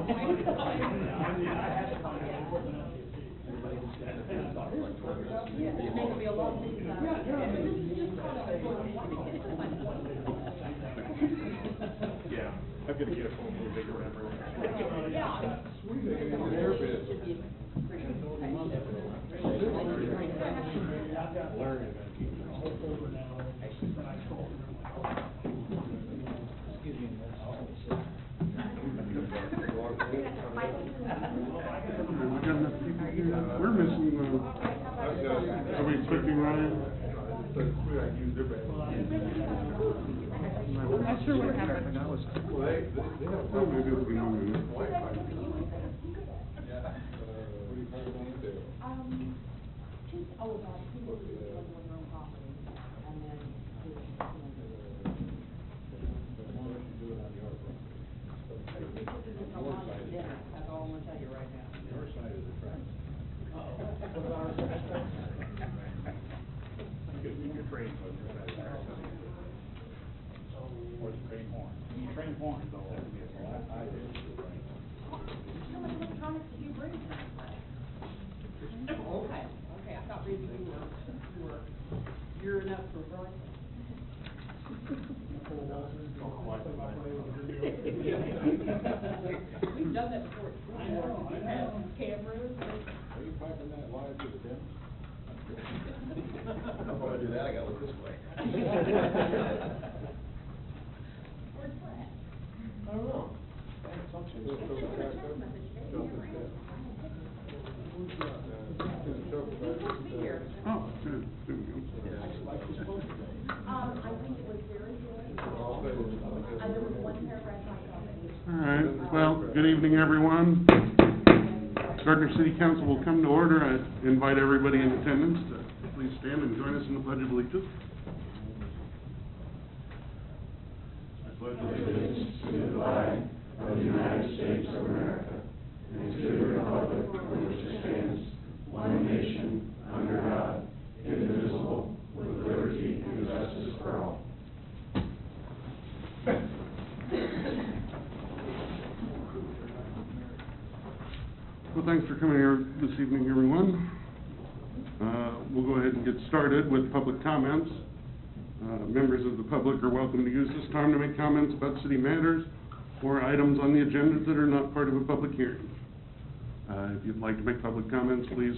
Yeah, I'm going to get a phone for a bigger number. We're missing, are we expecting Ryan? I'm not sure what happened. Oh, maybe it'll be moving. That's all I'm going to tell you right now. Your side of the track. You could train with your side of the track. Or the train horn. You train horn, though. I did. How much electronics did you bring tonight? Okay, I thought maybe you were gearing up for Brighton. We've done that before. I know. Cameras. Are you piping that live to the den? Before I do that, I gotta look this way. Where's Brett? I don't know. Oh, good, there we go. I think it was very good. There was one paragraph I thought that was. All right, well, good evening, everyone. Gardner City Council will come to order. I invite everybody in attendance to please stand and join us in the Pledge of Allegiance. I pledge allegiance to the flag of the United States of America and to the republic for which it stands, one nation, under God, indivisible, with liberty and justice for all. Well, thanks for coming here this evening, everyone. We'll go ahead and get started with public comments. Members of the public are welcome to use this time to make comments about city matters or items on the agenda that are not part of a public hearing. If you'd like to make public comments, please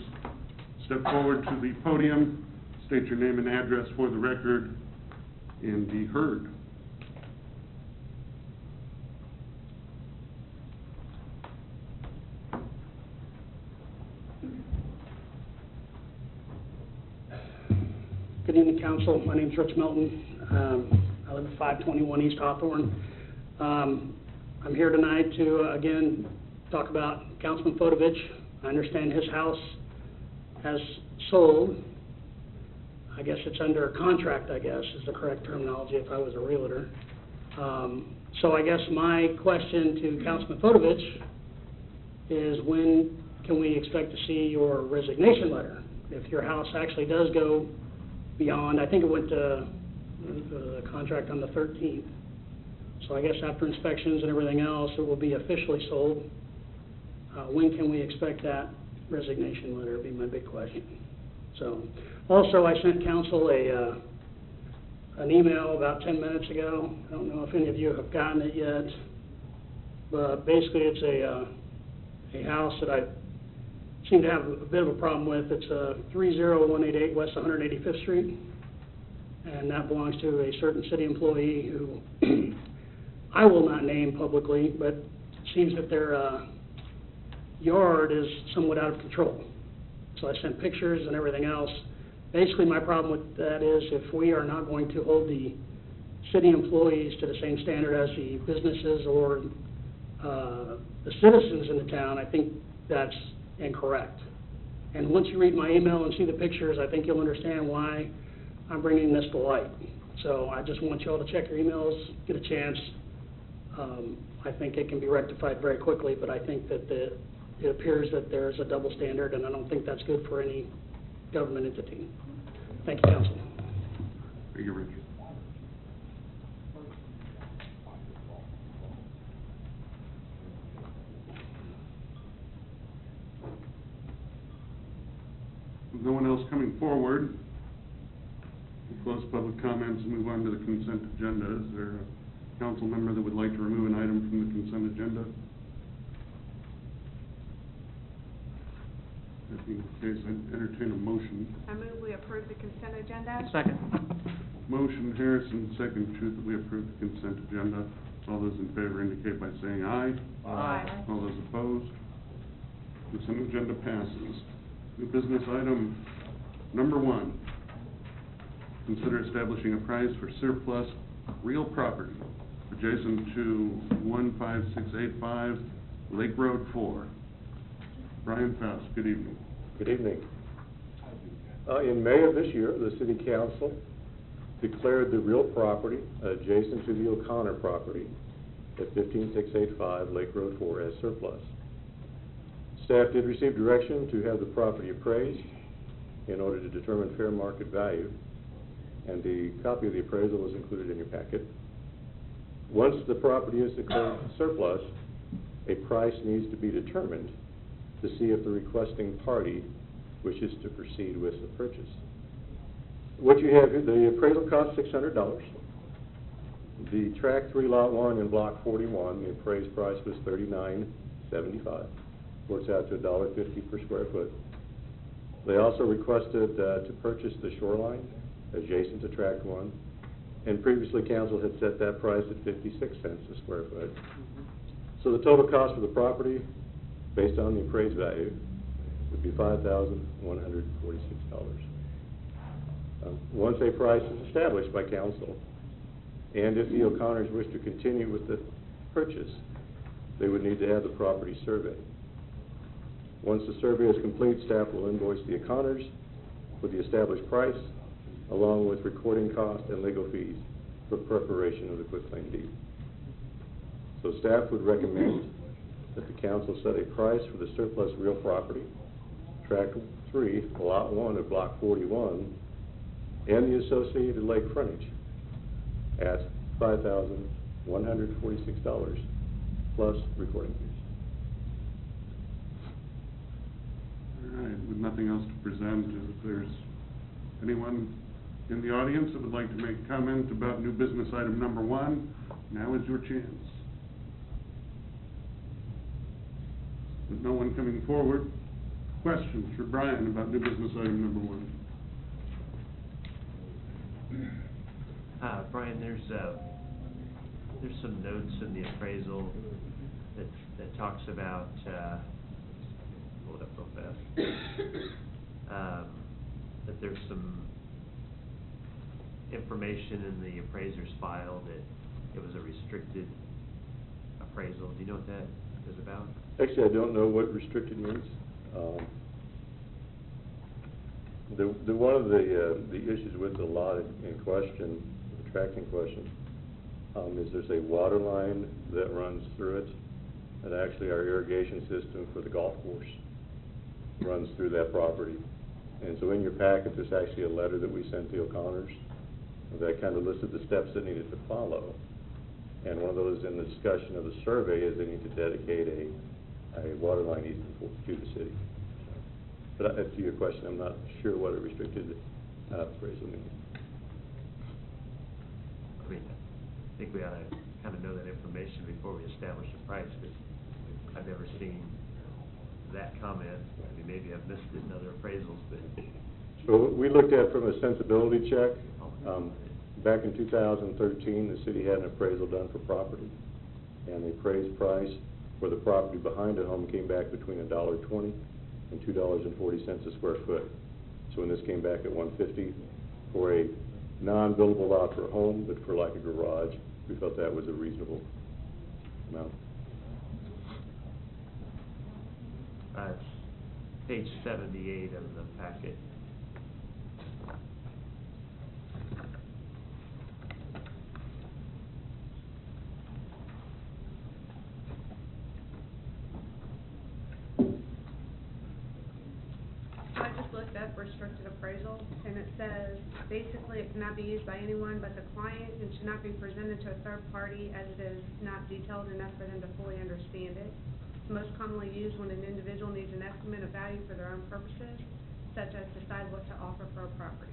step forward to the podium, state your name and address for the record, and be heard. Good evening, Council. My name is Rich Melton. I live at 521 East Hawthorne. I'm here tonight to, again, talk about Councilman Fodovich. I understand his house has sold. I guess it's under contract, I guess, is the correct terminology if I was a realtor. So I guess my question to Councilman Fodovich is, when can we expect to see your resignation letter? If your house actually does go beyond, I think it went to the contract on the 13th. So I guess after inspections and everything else, it will be officially sold. When can we expect that resignation letter? Would be my big question. So, also I sent council an email about 10 minutes ago. I don't know if any of you have gotten it yet, but basically it's a house that I seem to have a bit of a problem with. It's 30188 West 185th Street, and that belongs to a certain city employee who I will not name publicly, but it seems that their yard is somewhat out of control. So I sent pictures and everything else. Basically, my problem with that is, if we are not going to hold the city employees to the same standard as the businesses or the citizens in the town, I think that's incorrect. And once you read my email and see the pictures, I think you'll understand why I'm bringing this to light. So I just want you all to check your emails, get a chance. I think it can be rectified very quickly, but I think that it appears that there's a double standard, and I don't think that's good for any government entity. Thank you, Council. Thank you, Rich. no one else coming forward, we'll close public comments and move on to the consent agenda. Is there a council member that would like to remove an item from the consent agenda? That being the case, I'd entertain a motion. I move we approve the consent agenda. Second. Motion Harrison, second Truth, that we approve the consent agenda. All those in favor indicate by saying aye. Aye. All those opposed? Consent agenda passes. New business item number 1. Consider establishing a price for surplus real property adjacent to 15685 Lake Road 4. Brian Faust, good evening. Good evening. In May of this year, the City Council declared the real property adjacent to the O'Connor property at 15685 Lake Road 4 as surplus. Staff did receive direction to have the property appraised in order to determine fair market value, and the copy of the appraisal was included in your packet. Once the property is declared surplus, a price needs to be determined to see if the requesting party wishes to proceed with the purchase. What you have here, the appraisal cost $600. The tract 3 lot 1 in block 41, the appraised price was $39.75. Works out to $1.50 per square foot. They also requested to purchase the shoreline adjacent to tract 1, and previously council had set that price at 56 cents a square foot. So the total cost for the property, based on the appraised value, would be $5,146. Once a price is established by council, and if the O'Connors wish to continue with the purchase, they would need to have the property surveyed. Once the survey is complete, staff will invoice the O'Connors for the established price, along with recording costs and legal fees for preparation of the quitclaim deed. So staff would recommend that the council set a price for the surplus real property, tract 3, lot 1 of block 41, and the associated lake frontage at $5,146 plus recording fees. All right, with nothing else to present, if there's anyone in the audience that would like to make a comment about new business item number 1, now is your chance. With no one coming forward, questions for Brian about new business item number 1? Brian, there's some notes in the appraisal that talks about, pull it up real fast, that there's some information in the appraiser's file that it was a restricted appraisal. Do you know what that is about? Actually, I don't know what restricted means. One of the issues with the lot in question, the tract in question, is there's a water line that runs through it, and actually our irrigation system for the golf course runs through that property. And so in your packet, there's actually a letter that we sent the O'Connors that kind of listed the steps that needed to follow. And one of those in the discussion of the survey is they need to dedicate a water line easement to the city. But to your question, I'm not sure what a restricted appraisal means. I mean, I think we ought to kind of know that information before we establish a price, because I've never seen that comment. I mean, maybe I've missed it in other appraisals, but... So we looked at from a sensibility check. Back in 2013, the city had an appraisal done for property, and the appraised price for the property behind a home came back between $1.20 and $2.40 a square foot. So when this came back at $150 for a non-buildable lot for a home, but for like a garage, we felt that was a reasonable amount. It's page 78 of the packet. So I just looked up restricted appraisal, and it says, basically, it cannot be used by anyone but the client and should not be presented to a third party as it is not detailed enough for them to fully understand it. It's most commonly used when an individual needs an estimate of value for their own purposes. such as decide what to offer for a property.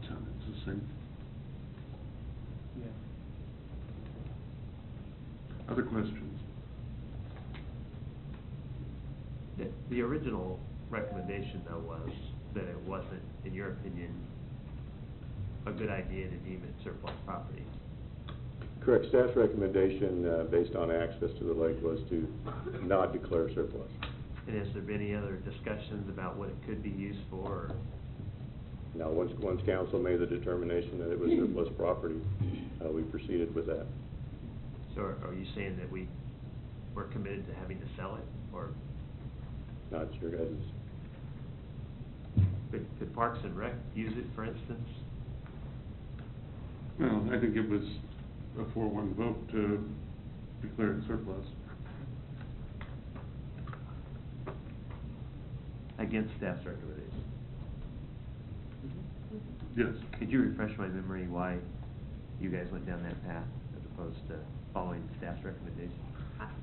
Sounds the same. Other questions? The original recommendation, though, was that it wasn't, in your opinion, a good idea to deem it surplus property. Correct. Staff's recommendation, based on access to the lake, was to not declare surplus. And has there been any other discussions about what it could be used for, or? Now, once council made the determination that it was surplus property, we proceeded with that. So are you saying that we're committed to having to sell it, or Not your guys'. could Parks and Rec use it, for instance? Well, I think it was a 4-1 vote to declare it surplus. Against staff's recommendation? Yes. Could you refresh my memory why you guys went down that path as opposed to following staff's recommendation?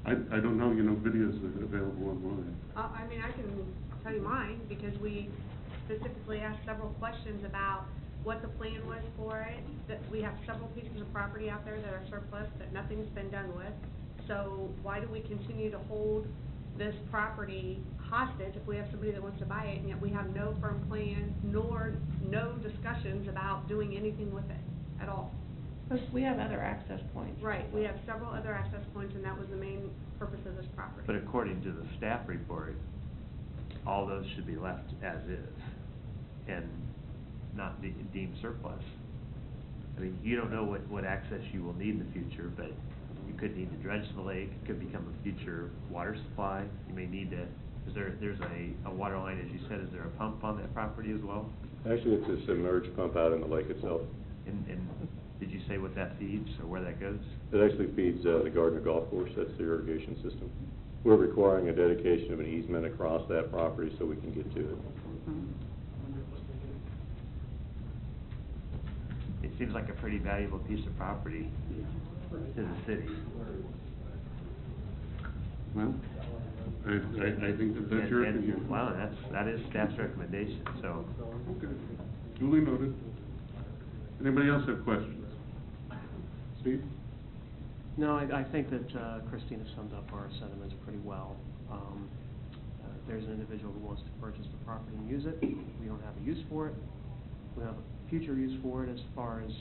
I don't know, videos that are available online. I mean, I can tell you mine, because we specifically asked several questions about what the plan was for it. That we have several pieces of property out there that are surplus that nothing's been done with. So why do we continue to hold this property hostage if we have somebody that wants to buy it, and yet we have no firm plan nor no discussions about doing anything with it at all? Because we have other access points. Right, we have several other access points, and that was the main purpose of this property. But according to the staff report, all those should be left as is and not deemed surplus. I mean, you don't know what access you will need in the future, but you could need to dredge the lake, it could become a future water supply. You may need to, there's a water line, as you said, is there a pump on that property as well? Actually, it's a submerged pump out in the lake itself. And did you say what that feeds or where that goes? It actually feeds the Gardner Golf Course. That's the irrigation system. We're requiring a dedication of an easement across that property so we can get to it. It seems like a pretty valuable piece of property to the city. Well, I think that's your opinion. Wow, that is staff's recommendation, so. Okay, duly noted. Anybody else have questions? Steve? No, I think that Christina summed up our sentiments pretty well. There's an individual who wants to purchase the property and use it. We don't have a use for it. We have a future use for it as far as